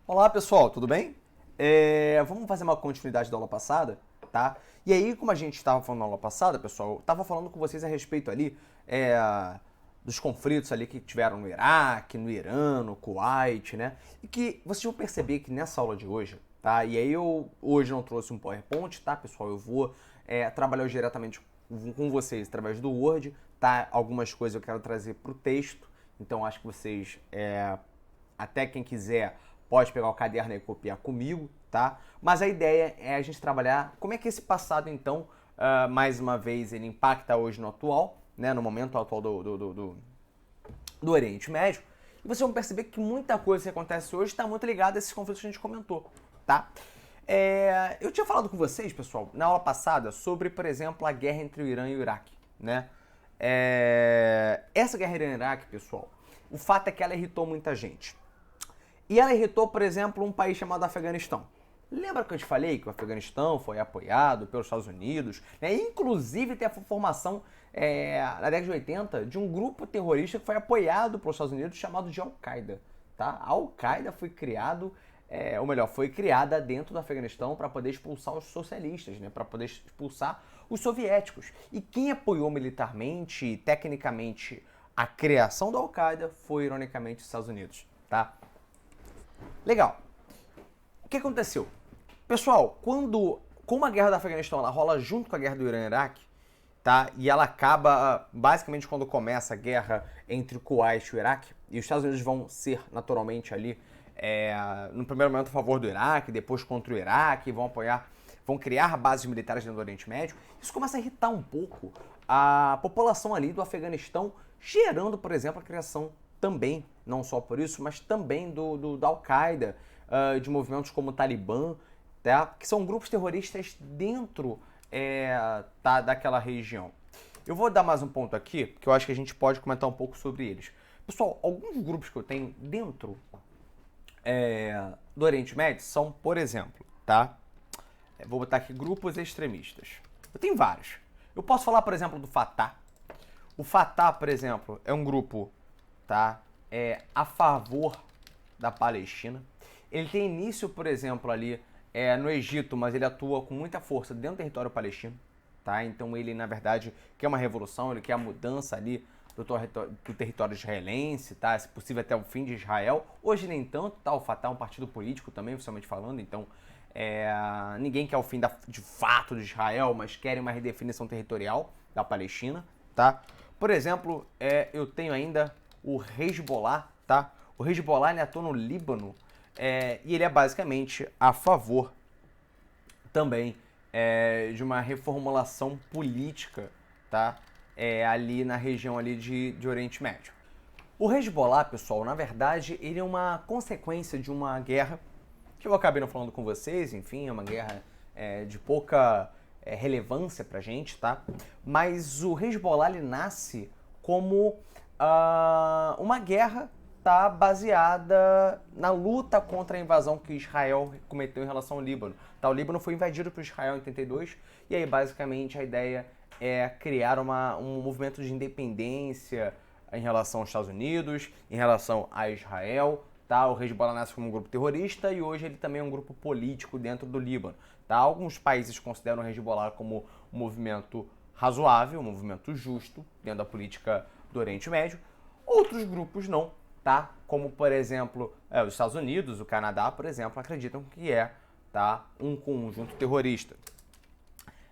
Olá pessoal, tudo bem? Vamos fazer uma continuidade da aula passada, tá? E aí, como a gente estava falando na aula passada, pessoal, eu estava falando com vocês a respeito ali é, dos conflitos ali que tiveram no Iraque, no Irã, no Kuwait, né? E que vocês vão perceber que nessa aula de hoje, tá? E aí eu hoje não trouxe um PowerPoint, tá, pessoal? Eu vou trabalhar hoje diretamente com vocês através do Word, tá? Algumas coisas eu quero trazer para o texto, então acho que vocês, até quem quiser, pode pegar o caderno e copiar comigo, tá? Mas a ideia é a gente trabalhar como é que esse passado, então, mais uma vez, ele impacta hoje no atual, né? No momento atual do Oriente Médio. E vocês vão perceber que muita coisa que acontece hoje está muito ligada a esses conflitos que a gente comentou, tá? Eu tinha falado com vocês, pessoal, na aula passada, sobre, por exemplo, a guerra entre o Irã e o Iraque, né? Essa guerra Irã e Iraque, pessoal, o fato é que ela irritou muita gente. E ela irritou, por exemplo, um país chamado Afeganistão. Lembra que eu te falei que o Afeganistão foi apoiado pelos Estados Unidos, né? Inclusive tem a formação na década de 80 de um grupo terrorista que foi apoiado pelos Estados Unidos chamado de Al-Qaeda. Tá? A Al-Qaeda foi criado, ou melhor, foi criada dentro do Afeganistão para poder expulsar os socialistas, né? Para poder expulsar os soviéticos. E quem apoiou militarmente e tecnicamente a criação da Al-Qaeda foi, ironicamente, os Estados Unidos. Tá? Legal. O que aconteceu? Pessoal, como a guerra do Afeganistão ela rola junto com a guerra do Irã e Iraque, tá? E ela acaba basicamente quando começa a guerra entre o Kuwait e o Iraque, e os Estados Unidos vão ser naturalmente ali, no primeiro momento a favor do Iraque, depois contra o Iraque, vão criar bases militares dentro do Oriente Médio. Isso começa a irritar um pouco a população ali do Afeganistão, gerando, por exemplo, a criação também, não só por isso, mas também da Al-Qaeda, de movimentos como o Talibã, tá? Que são grupos terroristas dentro daquela região. Eu vou dar mais um ponto aqui, porque eu acho que a gente pode comentar um pouco sobre eles. Pessoal, alguns grupos que eu tenho dentro do Oriente Médio são, por exemplo, tá? Vou botar aqui grupos extremistas. Eu tenho vários. Eu posso falar, por exemplo, do Fatah. O Fatah, por exemplo, é um grupo, tá? A favor da Palestina. Ele tem início, por exemplo, ali no Egito, mas ele atua com muita força dentro do território palestino. Tá? Então ele, na verdade, quer uma revolução, ele quer a mudança ali do território israelense, tá? Se possível até o fim de Israel. Hoje nem tanto, tá? O Fatah é um partido político também, oficialmente falando, então ninguém quer o fim de fato de Israel, mas querem uma redefinição territorial da Palestina, tá? Por exemplo, eu tenho ainda o Hezbollah, tá? O Hezbollah ele atua no Líbano e ele é basicamente a favor também de uma reformulação política, tá? Ali na região ali de Oriente Médio. O Hezbollah, pessoal, na verdade, ele é uma consequência de uma guerra que eu acabei não falando com vocês, enfim, é uma guerra de pouca relevância pra gente, tá? Mas o Hezbollah ele nasce como uma guerra, tá, baseada na luta contra a invasão que Israel cometeu em relação ao Líbano. Tá, o Líbano foi invadido por Israel em 82 e aí basicamente a ideia é criar um movimento de independência em relação aos Estados Unidos, em relação a Israel. Tá? O Hezbollah nasce como um grupo terrorista e hoje ele também é um grupo político dentro do Líbano. Tá? Alguns países consideram o Hezbollah como um movimento razoável, um movimento justo dentro da política do Oriente Médio. Outros grupos não, tá? Como, por exemplo, os Estados Unidos, o Canadá, por exemplo, acreditam que tá, um conjunto terrorista.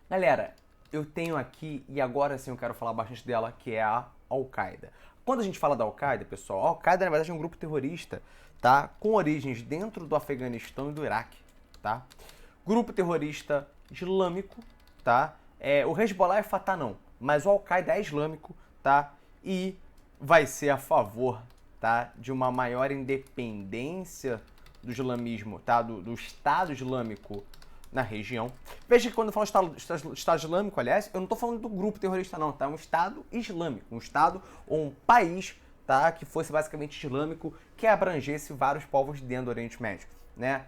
Galera, eu tenho aqui, e agora sim eu quero falar bastante dela, que é a Al-Qaeda. Quando a gente fala da Al-Qaeda, pessoal, a Al-Qaeda na verdade é um grupo terrorista, tá? Com origens dentro do Afeganistão e do Iraque, tá? Grupo terrorista islâmico, tá? O Hezbollah é Fatah não, mas o Al-Qaeda é islâmico, tá? E vai ser a favor, tá, de uma maior independência do islamismo, tá? Do Estado Islâmico na região. Veja que quando eu falo Estado Islâmico, aliás, eu não estou falando do grupo terrorista não, tá? É um Estado Islâmico, um Estado ou um país, tá? Que fosse basicamente islâmico, que abrangesse vários povos dentro do Oriente Médio, né?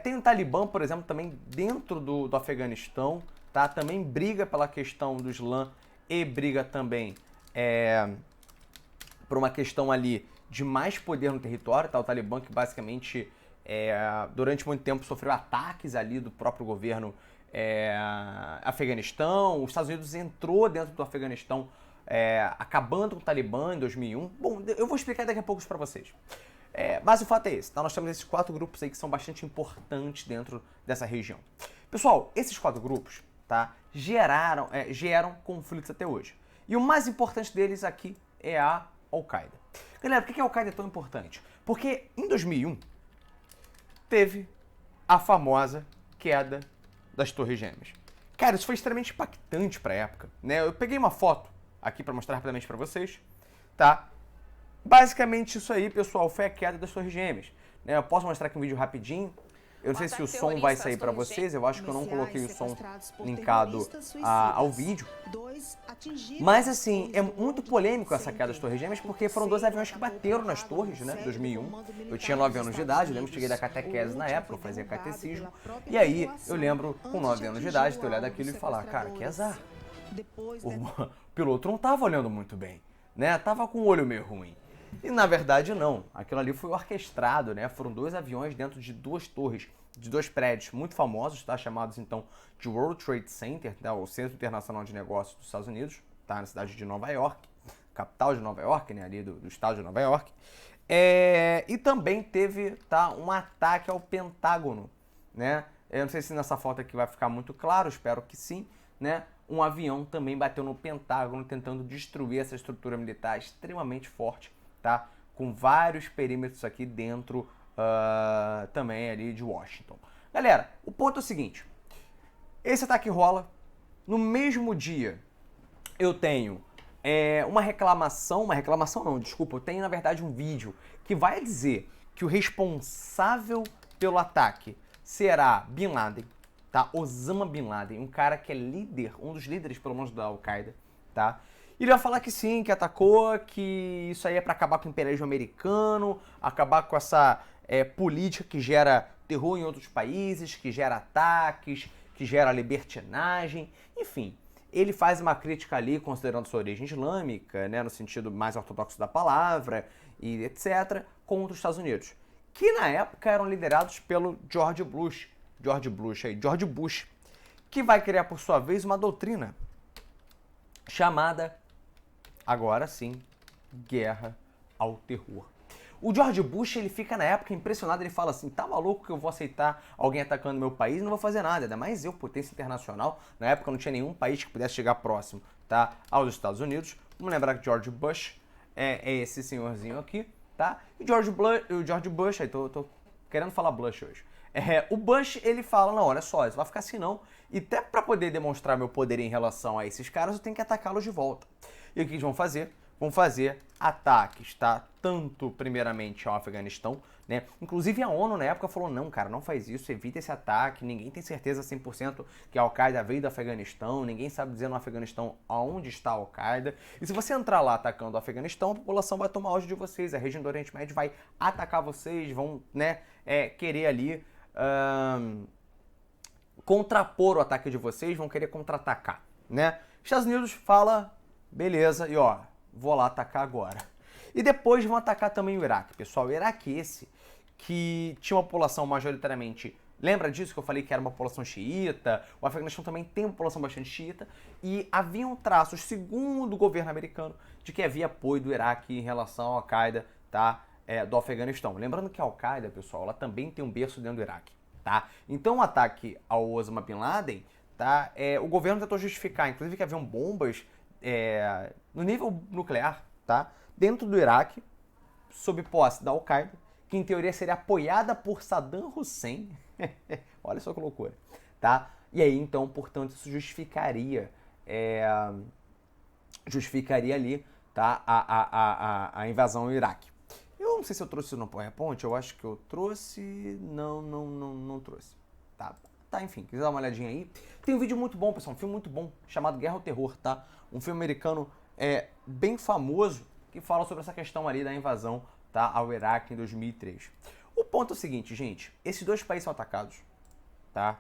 Tem o Talibã, por exemplo, também dentro do Afeganistão, tá? Também briga pela questão do Islã e briga também por uma questão ali de mais poder no território, tá? O Talibã que basicamente durante muito tempo sofreu ataques ali do próprio governo Afeganistão. Os Estados Unidos entrou dentro do Afeganistão acabando com o Talibã em 2001. Bom, eu vou explicar daqui a pouco isso para vocês. Mas o fato é esse, tá? Nós temos esses 4 grupos aí que são bastante importantes dentro dessa região. Pessoal, esses 4 grupos, tá, geram conflitos até hoje. E o mais importante deles aqui é a Al-Qaeda. Galera, por que a Al-Qaeda é tão importante? Porque em 2001 teve a famosa queda das Torres Gêmeas. Cara, isso foi extremamente impactante para a época, né? Eu peguei uma foto aqui para mostrar rapidamente para vocês, tá? Basicamente isso aí, pessoal, foi a queda das Torres Gêmeas. Eu posso mostrar aqui um vídeo rapidinho. Eu não sei se o som vai sair para vocês, eu acho que eu não coloquei o som linkado ao vídeo. Mas assim, é muito polêmico essa queda das Torres Gêmeas, porque foram 2 aviões que bateram nas torres, né, em 2001. Eu tinha 9 anos de idade, eu lembro que cheguei da catequese na época, eu fazia catecismo. E aí, eu lembro, com 9 anos de idade, ter olhado aquilo e falar, cara, que azar. O piloto não tava olhando muito bem, né, tava com o olho meio ruim. E na verdade não, aquilo ali foi orquestrado, né? Foram 2 aviões dentro de 2 torres, de 2 prédios muito famosos, tá? Chamados então de World Trade Center, tá? O Centro Internacional de Negócios dos Estados Unidos, tá? Na cidade de Nova York, capital de Nova York, né? Ali do estado de Nova York. E também teve, tá, um ataque ao Pentágono, né? Eu não sei se nessa foto aqui vai ficar muito claro, espero que sim, né? Um avião também bateu no Pentágono tentando destruir essa estrutura militar extremamente forte, tá? Com vários perímetros aqui dentro também ali de Washington. Galera, o ponto é o seguinte. Esse ataque rola. No mesmo dia, eu tenho uma reclamação não, desculpa. Eu tenho, na verdade, um vídeo que vai dizer que o responsável pelo ataque será Bin Laden, tá? Osama Bin Laden, um cara que é líder, um dos líderes, pelo menos, da Al-Qaeda, tá? Ele vai falar que sim, que atacou, que isso aí é para acabar com o imperialismo americano, acabar com essa política que gera terror em outros países, que gera ataques, que gera libertinagem, enfim. Ele faz uma crítica ali, considerando sua origem islâmica, né, no sentido mais ortodoxo da palavra, e etc., contra os Estados Unidos, que na época eram liderados pelo George Bush, que vai criar, por sua vez, uma doutrina chamada, agora sim, Guerra ao Terror. O George Bush, ele fica na época impressionado, ele fala assim, tá maluco que eu vou aceitar alguém atacando meu país? Não vou fazer nada, ainda mais eu, potência internacional. Na época não tinha nenhum país que pudesse chegar próximo, tá, aos Estados Unidos. Vamos lembrar que George Bush é esse senhorzinho aqui, tá? E o George Bush, aí tô querendo falar Bush hoje. O Bush, ele fala, não, olha só, isso vai ficar assim não. E até para poder demonstrar meu poder em relação a esses caras, eu tenho que atacá-los de volta. E o que eles vão fazer? Vão fazer ataques, tá? Tanto, primeiramente, ao Afeganistão, né? Inclusive, a ONU, na época, falou, não, cara, não faz isso, evita esse ataque, ninguém tem certeza 100% que a Al-Qaeda veio do Afeganistão, ninguém sabe dizer no Afeganistão aonde está a Al-Qaeda. E se você entrar lá atacando o Afeganistão, a população vai tomar ódio de vocês, a região do Oriente Médio vai atacar vocês, vão, né, querer ali contrapor o ataque de vocês, vão querer contra-atacar, né? Estados Unidos fala, beleza, e ó, vou lá atacar agora. E depois vão atacar também o Iraque, pessoal. O Iraque esse, que tinha uma população majoritariamente, lembra disso que eu falei que era uma população xiita? O Afeganistão também tem uma população bastante xiita, e haviam traços, segundo o governo americano, de que havia apoio do Iraque em relação à Al-Qaeda, tá? Do Afeganistão. Lembrando que a Al-Qaeda, pessoal, ela também tem um berço dentro do Iraque, tá? Então o ataque ao Osama Bin Laden, tá? O governo tentou justificar, inclusive que haviam bombas no nível nuclear, tá? Dentro do Iraque, sob posse da Al-Qaeda, que em teoria seria apoiada por Saddam Hussein. Olha só que loucura, tá? E aí, então, portanto, isso justificaria ali, tá? A invasão ao Iraque. Eu não sei se eu trouxe isso no PowerPoint, eu acho que eu trouxe... Não trouxe. Tá, enfim, quiser dar uma olhadinha aí. Tem um vídeo muito bom, pessoal, um filme muito bom, chamado Guerra ao Terror, tá? Um filme americano bem famoso, que fala sobre essa questão ali da invasão, tá, ao Iraque em 2003. O ponto é o seguinte, gente, esses 2 países são atacados, tá?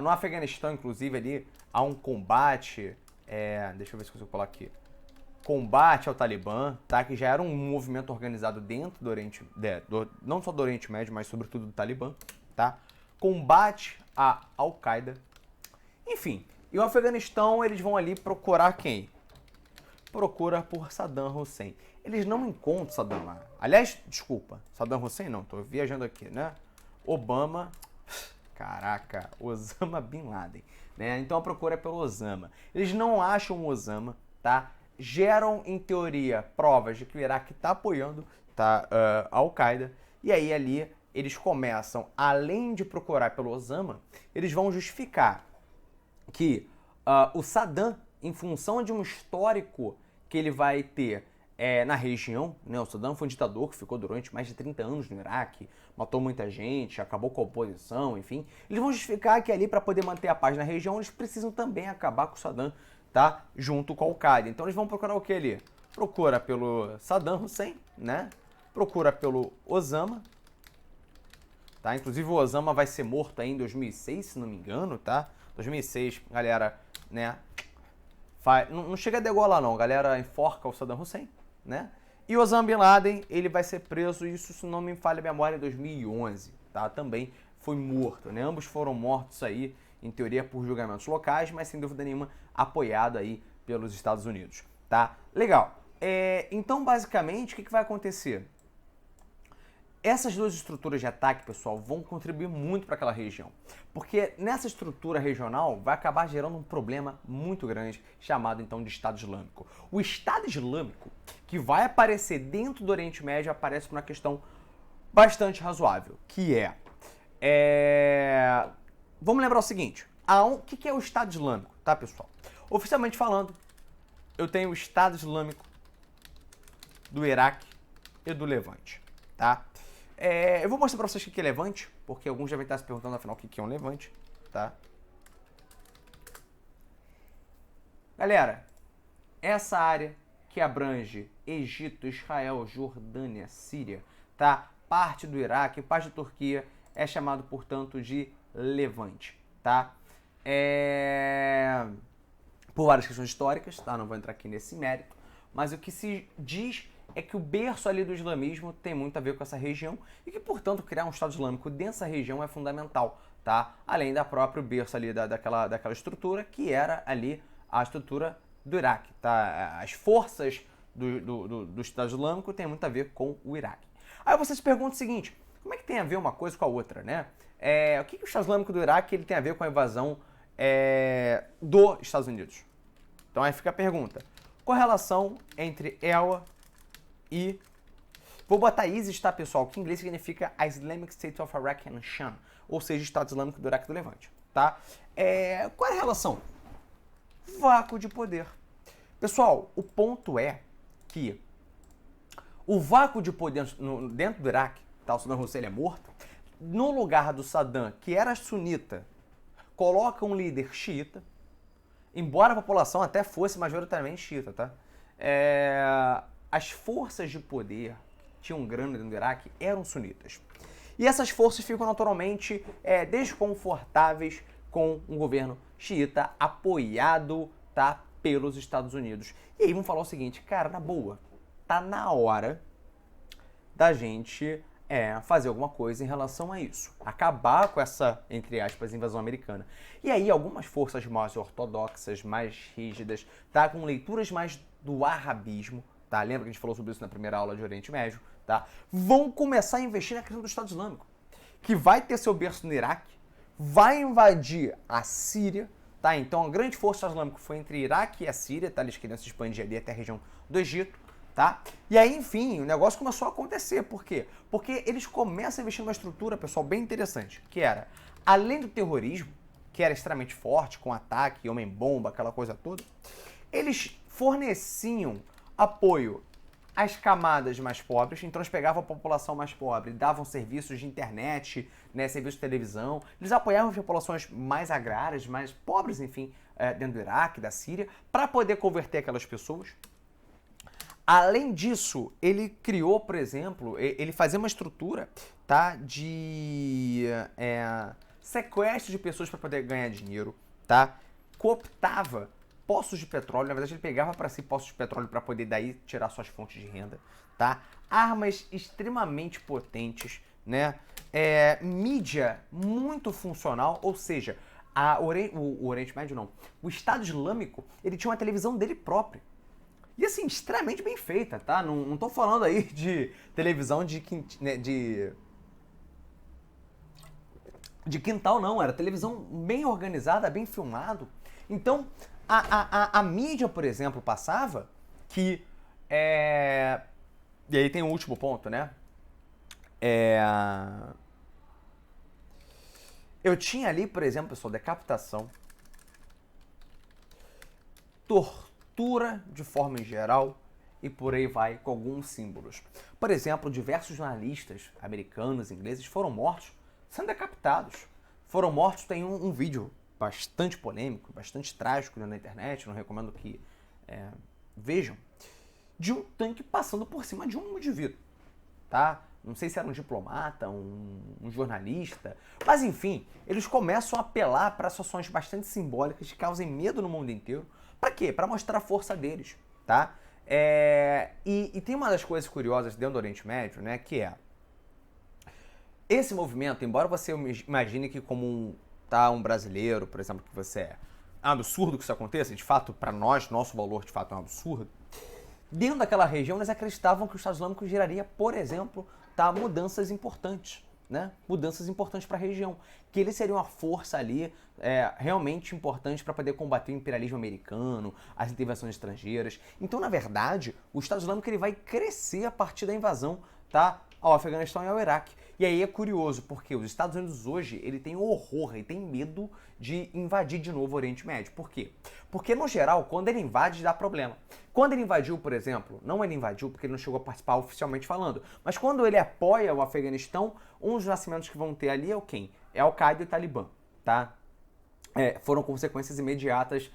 No Afeganistão, inclusive, ali, há um combate, deixa eu ver se eu consigo pular aqui. combate ao Talibã, tá? Que já era um movimento organizado dentro do Oriente, não só do Oriente Médio, mas sobretudo do Talibã, tá? Combate à Al-Qaeda. Enfim, e o Afeganistão, eles vão ali procurar quem? Procura por Saddam Hussein. Eles não encontram Saddam lá. Aliás, desculpa, Saddam Hussein não, tô viajando aqui, né? Obama, caraca, Osama Bin Laden, né? Então a procura é pelo Osama. Eles não acham o Osama, tá? Geram, em teoria, provas de que o Iraque está apoiando, tá, a Al-Qaeda. E aí ali eles começam, além de procurar pelo Osama, eles vão justificar que o Saddam, em função de um histórico que ele vai ter na região, né? O Saddam foi um ditador que ficou durante mais de 30 anos no Iraque, matou muita gente, acabou com a oposição, enfim. Eles vão justificar que ali, para poder manter a paz na região, eles precisam também acabar com o Saddam, tá? Junto com a Al-Qaeda. Então eles vão procurar o que ali? Procura pelo Saddam Hussein, né? Procura pelo Osama, tá? Inclusive o Osama vai ser morto aí em 2006, se não me engano, tá? 2006, galera, né? Não chega a degolar não, galera enforca o Saddam Hussein, né? E o Osama Bin Laden, ele vai ser preso, isso se não me falha a memória, em 2011, tá? Também foi morto, né? Ambos foram mortos aí, em teoria, por julgamentos locais, mas sem dúvida nenhuma apoiado aí pelos Estados Unidos, tá? Legal. Então, basicamente, o que vai acontecer? Essas duas estruturas de ataque, pessoal, vão contribuir muito para aquela região. Porque nessa estrutura regional vai acabar gerando um problema muito grande, chamado então de Estado Islâmico. O Estado Islâmico, que vai aparecer dentro do Oriente Médio, aparece por uma questão bastante razoável, que vamos lembrar o seguinte, o que é o Estado Islâmico, tá, pessoal? Oficialmente falando, eu tenho o Estado Islâmico do Iraque e do Levante, tá? Eu vou mostrar pra vocês o que é Levante, porque alguns devem estar se perguntando, afinal, o que é um Levante, tá? Galera, essa área que abrange Egito, Israel, Jordânia, Síria, tá? Parte do Iraque, parte da Turquia, é chamado, portanto, de Levante, tá? Por várias questões históricas, tá? Não vou entrar aqui nesse mérito, mas o que se diz é que o berço ali do islamismo tem muito a ver com essa região e que, portanto, criar um Estado Islâmico dessa região é fundamental, tá? Além da própria berço ali daquela estrutura, que era ali a estrutura do Iraque, tá? As forças do Estado Islâmico têm muito a ver com o Iraque. Aí você se pergunta o seguinte, como é que tem a ver uma coisa com a outra, né? O que o Estado Islâmico do Iraque ele tem a ver com a invasão dos Estados Unidos? Então aí fica a pergunta, correlação entre ela e vou botar ISIS, tá, pessoal? Que em inglês significa a Islamic State of Iraq and Sham, ou seja, Estado Islâmico do Iraque e do Levante, tá? Qual é a relação? Vácuo de poder. Pessoal, o ponto é que o vácuo de poder dentro do Iraque, tá? O Saddam Hussein é morto, no lugar do Saddam, que era sunita, coloca um líder xiita, embora a população até fosse majoritariamente xiita, tá? As forças de poder que tinham grana dentro do Iraque eram sunitas. E essas forças ficam naturalmente desconfortáveis com um governo xiita apoiado, tá, pelos Estados Unidos. E aí vamos falar o seguinte, cara, na boa, tá na hora da gente fazer alguma coisa em relação a isso. Acabar com essa, entre aspas, invasão americana. E aí algumas forças mais ortodoxas, mais rígidas, tá, com leituras mais do arabismo, tá? Lembra que a gente falou sobre isso na primeira aula de Oriente Médio, tá? Vão começar a investir na questão do Estado Islâmico, que vai ter seu berço no Iraque, vai invadir a Síria, tá? Então a grande força do Estado Islâmico foi entre Iraque e a Síria, tá? Eles queriam se expandir ali até a região do Egito, tá? E aí, enfim, o negócio começou a acontecer. Por quê? Porque eles começam a investir numa estrutura, pessoal, bem interessante, que era, além do terrorismo, que era extremamente forte, com ataque, homem-bomba, aquela coisa toda, eles forneciam apoio às camadas mais pobres, então eles pegavam a população mais pobre, davam serviços de internet, né, serviços de televisão, eles apoiavam as populações mais agrárias, mais pobres, enfim, dentro do Iraque, da Síria, para poder converter aquelas pessoas. Além disso, ele criou, por exemplo, ele fazia uma estrutura, tá, de sequestro de pessoas para poder ganhar dinheiro, tá? Cooptava poços de petróleo, na verdade ele pegava para si poços de petróleo para poder daí tirar suas fontes de renda, tá? Armas extremamente potentes, né? Mídia muito funcional, ou seja, o Oriente Médio não, o Estado Islâmico, ele tinha uma televisão dele própria. E assim, extremamente bem feita, tá? Não tô falando aí de televisão de quintal, não. Era televisão bem organizada, bem filmado. Então, a mídia, por exemplo, passava que... E aí tem o último ponto, né? Eu tinha ali, por exemplo, pessoal, decapitação, tortura de forma em geral e por aí vai com alguns símbolos. Por exemplo, diversos jornalistas americanos, ingleses foram mortos sendo decapitados. Foram mortos, tem um vídeo bastante polêmico, bastante trágico na internet, não recomendo que vejam, de um tanque passando por cima de um indivíduo, tá? Não sei se era um diplomata, um jornalista, mas enfim, eles começam a apelar para situações bastante simbólicas que causem medo no mundo inteiro. Para quê? Para mostrar a força deles, tá? E tem uma das coisas curiosas dentro do Oriente Médio, né, que esse movimento, embora você imagine que como um brasileiro, por exemplo, que você é absurdo que isso aconteça, de fato, para nós, nosso valor de fato é um absurdo, dentro daquela região eles acreditavam que o Estado Islâmico geraria, por exemplo, mudanças importantes, né? Mudanças importantes para a região, que eles seriam uma força ali realmente importante para poder combater o imperialismo americano, as intervenções estrangeiras. Então, na verdade, o Estado Islâmico ele vai crescer a partir da invasão, tá, ao Afeganistão e ao Iraque. E aí é curioso, porque os Estados Unidos hoje, ele tem horror, ele tem medo de invadir de novo o Oriente Médio. Por quê? Porque, no geral, quando ele invade, dá problema. Quando ele invadiu, por exemplo, não ele invadiu porque ele não chegou a participar oficialmente falando, mas quando ele apoia o Afeganistão, um dos nascimentos que vão ter ali é o quem? É Al-Qaeda e o Talibã, tá? Foram consequências imediatas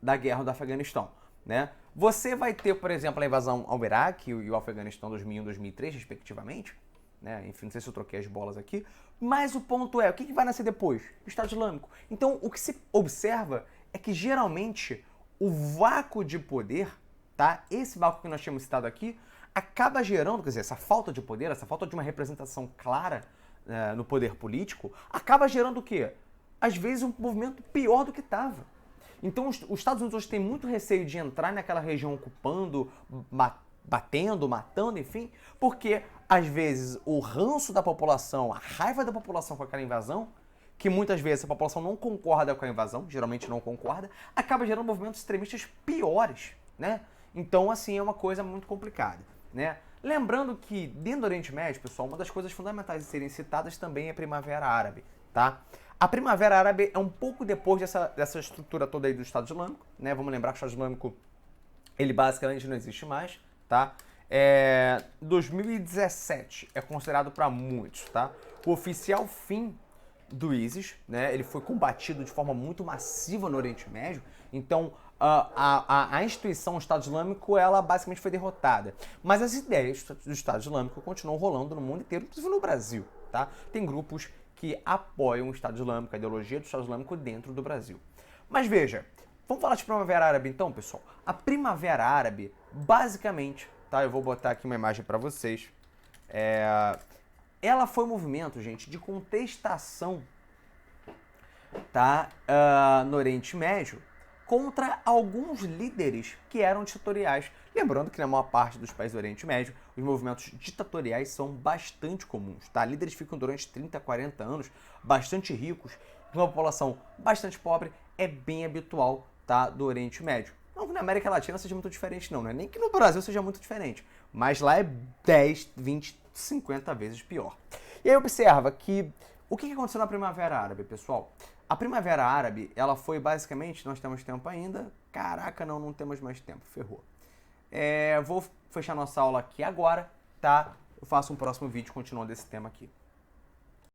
da guerra do Afeganistão, né? Você vai ter, por exemplo, a invasão ao Iraque e o Afeganistão 2001 e 2003, respectivamente, né? Enfim, não sei se eu troquei as bolas aqui, mas o ponto o que vai nascer depois? O Estado Islâmico. Então, o que se observa é que, geralmente, o vácuo de poder, tá? Esse vácuo que nós tínhamos citado aqui, acaba gerando, quer dizer, essa falta de poder, essa falta de uma representação clara no poder político, acaba gerando o quê? Às vezes um movimento pior do que estava. Então os Estados Unidos hoje têm muito receio de entrar naquela região ocupando, batendo, matando, enfim, porque às vezes o ranço da população, a raiva da população com aquela invasão, que muitas vezes a população não concorda com a invasão, geralmente não concorda, acaba gerando movimentos extremistas piores, né? Então, assim, é uma coisa muito complicada, né? Lembrando que dentro do Oriente Médio, pessoal, uma das coisas fundamentais de serem citadas também é a Primavera Árabe, tá? A Primavera Árabe é um pouco depois dessa estrutura toda aí do Estado Islâmico, né? Vamos lembrar que o Estado Islâmico, ele basicamente não existe mais, tá? 2017 é considerado para muitos, tá? O oficial fim do ISIS, né? Ele foi combatido de forma muito massiva no Oriente Médio, então a instituição o Estado Islâmico, ela basicamente foi derrotada. Mas as ideias do Estado Islâmico continuam rolando no mundo inteiro, inclusive no Brasil, tá? Tem grupos que apoiam o Estado Islâmico, a ideologia do Estado Islâmico dentro do Brasil. Mas veja, vamos falar de Primavera Árabe então, pessoal? A Primavera Árabe, basicamente, tá? Eu vou botar aqui uma imagem para vocês. Ela foi um movimento, gente, de contestação, tá? No Oriente Médio, contra alguns líderes que eram ditatoriais. Lembrando que na maior parte dos países do Oriente Médio, os movimentos ditatoriais são bastante comuns, tá? Líderes ficam durante 30, 40 anos, bastante ricos, uma população bastante pobre, é bem habitual, tá? Do Oriente Médio. Não que na América Latina seja muito diferente, não é nem que no Brasil seja muito diferente, mas lá é 10, 20, 50 vezes pior. E aí observa que o que aconteceu na Primavera Árabe, pessoal? A Primavera Árabe, ela foi basicamente, nós temos tempo ainda, caraca, não temos mais tempo, ferrou. Vou fechar nossa aula aqui agora, tá? Eu faço um próximo vídeo continuando esse tema aqui.